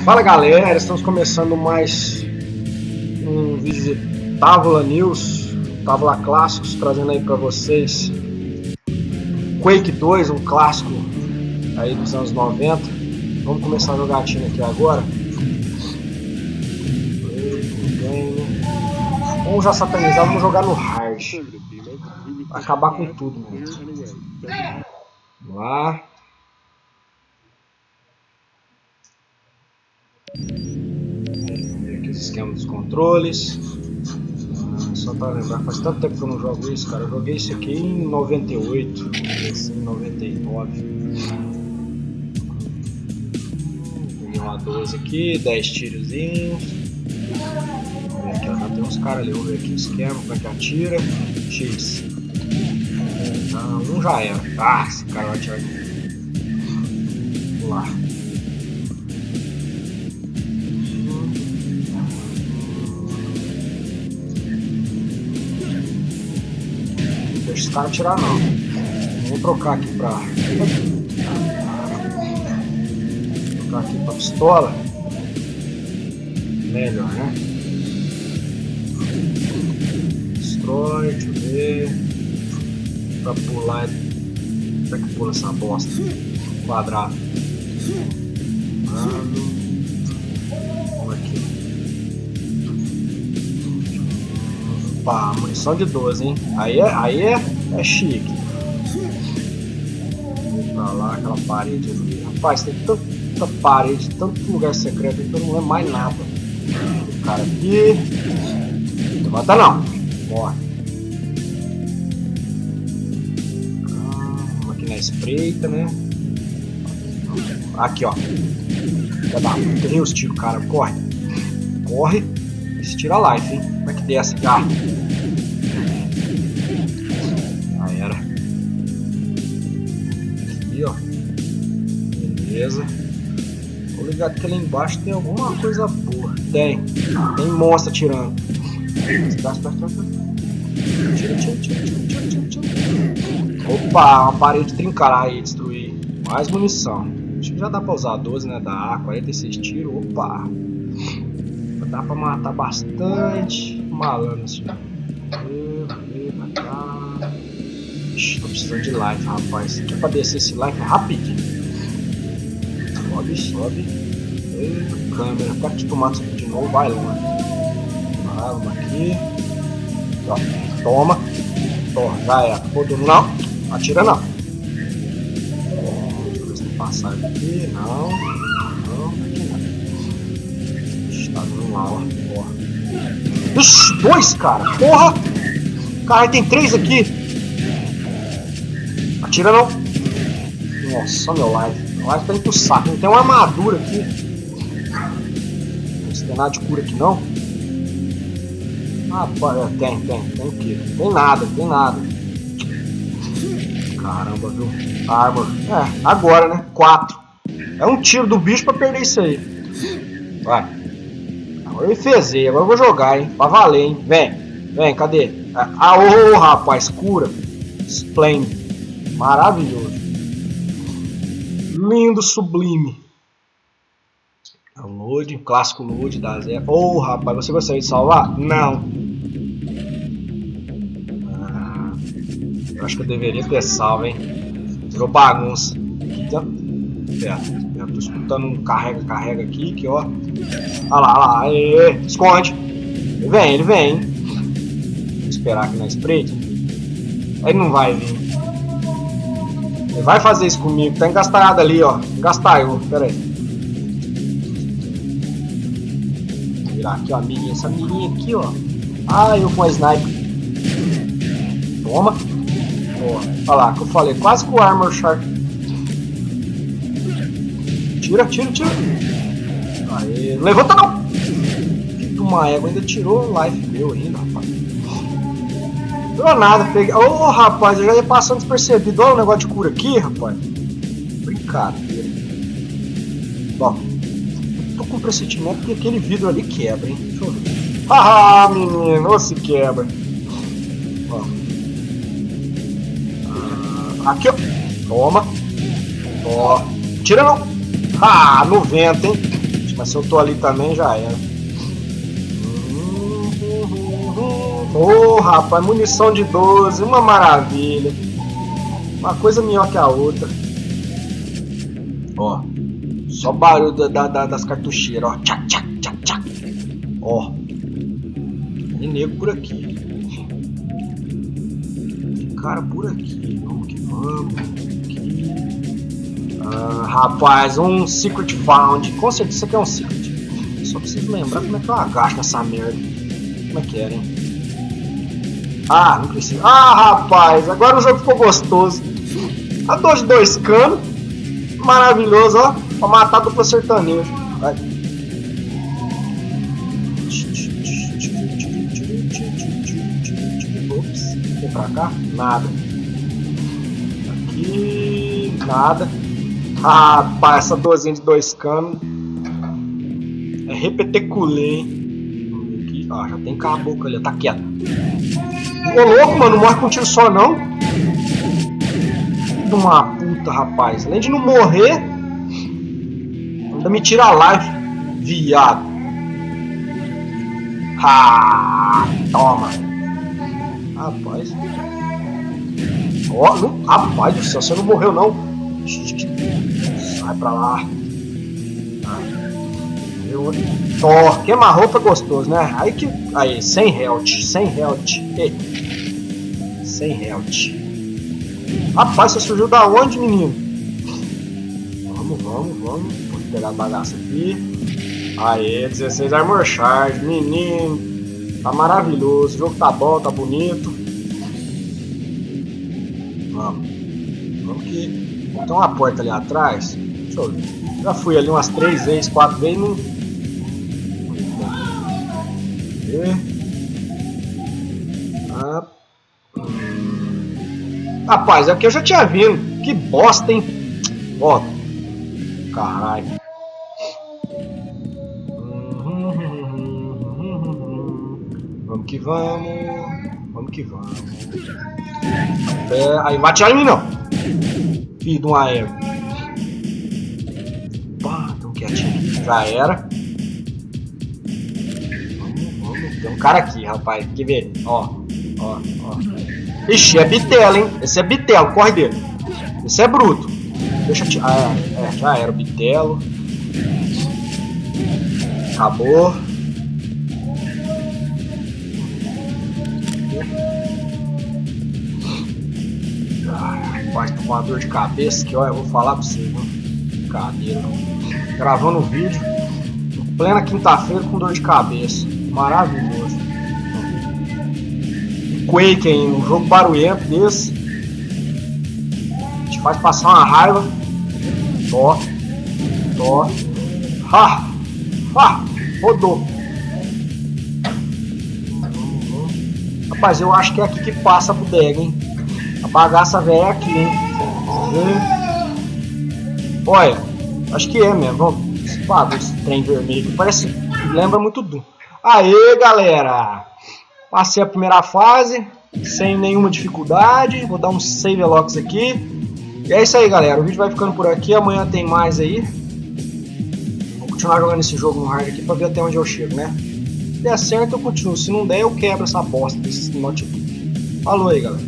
Fala galera, estamos começando mais um vídeo de Távola News, Távola Clássicos, trazendo aí pra vocês Quake 2, um clássico aí dos anos 90. Vamos começar a jogatina aqui agora. Vamos já satanizar, vamos jogar no hard. Acabar com tudo, mano. Vamos lá. Aqui os esquemas dos controles. Só para lembrar, faz tanto tempo que eu não jogo isso, cara. Eu joguei isso aqui em 98, em 99. Peguei uma 12 aqui, 10 tirozinhos. Vamos ver aqui, ó, já tem uns caras ali. Vamos ver aqui o esquema, como é que atira. X. Um já era. Ah, esse cara vai atirar aqui. Vamos lá. Deixa esse cara atirar não. Vou trocar aqui pra. Trocar aqui pra pistola. Melhor, né? Destrói, deixa eu ver. Pra pular. Como é que pula essa bosta? Quadrado. Vamos aqui. Opa, munição de 12, hein? Aí é chique. Vou pra lá, aquela parede ali. Rapaz, tem tanta parede, tanto lugar secreto que eu não lembro mais nada. O cara aqui. Não mata não. Morre. Vamos aqui na espreita, né? Aqui, ó. Já dá. Errei os tiros, cara. Corre. Corre. Esse tira a life, hein? Como é que desce? Ah. Já era. Aqui, ó. Beleza. Vou ligar que ali embaixo tem alguma coisa boa. Tem monstro atirando. Tira. Opa, uma parede trincar aí, destruir. Mais munição. Acho que já dá pra usar 12, né? Dá 46 tiros. Opa. Dá pra matar bastante malandro assim. Ixi, tô precisando de life, rapaz. Aqui pra descer esse life é rapidinho. Sobe. Câmera, pra que tu mata isso aqui de novo, vai longe. Vamos aqui. Ó, toma. Já era. Botou não. Atira não. Deixa eu ver se tem passagem aqui. Não. Aqui não. Tá dando lá, ó. Ixi, 2, cara. Porra. Cara, tem 3 aqui. Atira não. Nossa, meu life. O life tá indo pro saco. Não tem uma armadura aqui. Não tem nada de cura aqui não. Ah, tem o quê? Tem nada. Caramba, viu? Armor. Agora, né? 4. É um tiro do bicho pra perder isso aí. Vai. Agora eu enfezei. Agora eu vou jogar, hein? Pra valer, hein? Vem, cadê? Ô, rapaz, cura. Splendid. Maravilhoso. Lindo, sublime. É o load, clássico load da Zé. Ô, rapaz, você gostaria de salvar? Não. Eu acho que eu deveria ter salvo, hein? Virou bagunça. Eu tô escutando um carrega aqui, que ó. Olha lá. Aê, esconde. Ele vem. Vou esperar aqui na espreita. Ele não vai vir. Ele vai fazer isso comigo. Tá engastalhado ali, ó. Engastalhou. Pera aí. Vou virar aqui, ó. Essa mirinha aqui, ó. Eu com a sniper. Toma. Olha lá, que eu falei. Quase com o Armor Shark. Tira. Aê, não levanta não! Uma égua ainda tirou o life meu ainda, rapaz. Não deu nada, peguei. Ô, rapaz, eu já ia passando despercebido. Olha o negócio de cura aqui, rapaz. Brincadeira. Bom, tô com pressentimento que aquele vidro ali quebra, hein? Deixa eu ver. Haha, menino, ou se quebra. Aqui, ó. Toma. Ó. Tira não. No vento, hein? Mas se eu tô ali também, já era. Oh, rapaz, munição de 12, uma maravilha. Uma coisa melhor que a outra. Ó, só barulho das cartucheiras, ó. Tchac, tchac, tchac, tchac. Ó, tem nego por aqui. Tem cara por aqui. Vamos que vamos. Aqui. Ah, rapaz, um Secret Found. Com certeza isso aqui é um Secret. Só preciso lembrar como é que eu agacho nessa merda. Como é que era, hein? Ah, não precisa. Ah, rapaz, agora o jogo ficou gostoso. A dor de 2 canos. Maravilhoso, ó. Pra matar a dupla sertaneja. Vai. Ops, vem pra cá? Nada. Aqui, nada. Rapaz, essa dorzinha de 2 canos é repeteculê, hein? Aqui, ó, já tem caboclo ali, tá quieto. Ô louco, mano, não morre com um tiro só não. Filho de uma puta, rapaz. Além de não morrer, ainda me tira a life, viado. Ah, toma. Rapaz. Ó, não, rapaz do céu, você não morreu não. Sai pra lá. Ó, queima-roupa gostoso, né? Aí que. Aí, sem health, sem health. Ei. Sem health. Rapaz, você surgiu da onde, menino? Vamos. Vou pegar a bagaça aqui. Aê, 16 Armor Charge, menino. Tá maravilhoso, o jogo tá bom, tá bonito. Vamos que. Tem uma porta ali atrás. Deixa eu ver. Já fui ali umas 3 vezes, 4 vezes, não. Ah. Rapaz, aqui eu já tinha vindo. Que bosta, hein? Ó. Caralho. Vamos que vamos. Vamos que vamos. Aí, bate aí, não. Filho de um aéreo. Pá, tão quietinho. Já era. Vamos. Tem um cara aqui, rapaz. Quer ver? Ó. Ixi, é bitelo, hein? Esse é bitelo, corre dele. Esse é bruto. Deixa eu tirar. Já era o bitelo. Acabou. Rapaz, tô com uma dor de cabeça que, olha, eu vou falar pra você, viu? Cadeira. Gravando o vídeo. Em plena quinta-feira com dor de cabeça. Maravilhoso. Quake ainda, um jogo barulhento desse. Te faz passar uma raiva. Tó. Rodou. Rapaz, eu acho que é aqui que passa a bodega, hein? A bagaça velha é aqui, hein? Olha, acho que é mesmo. Vamos. Esse trem vermelho. Parece. Lembra muito do. Aê, galera! Passei a primeira fase sem nenhuma dificuldade. Vou dar um save locks aqui. E é isso aí, galera. O vídeo vai ficando por aqui. Amanhã tem mais aí. Vou continuar jogando esse jogo no hard aqui pra ver até onde eu chego, né? Se der certo, eu continuo. Se não der, eu quebro essa bosta desse notebook. Falou aí, galera.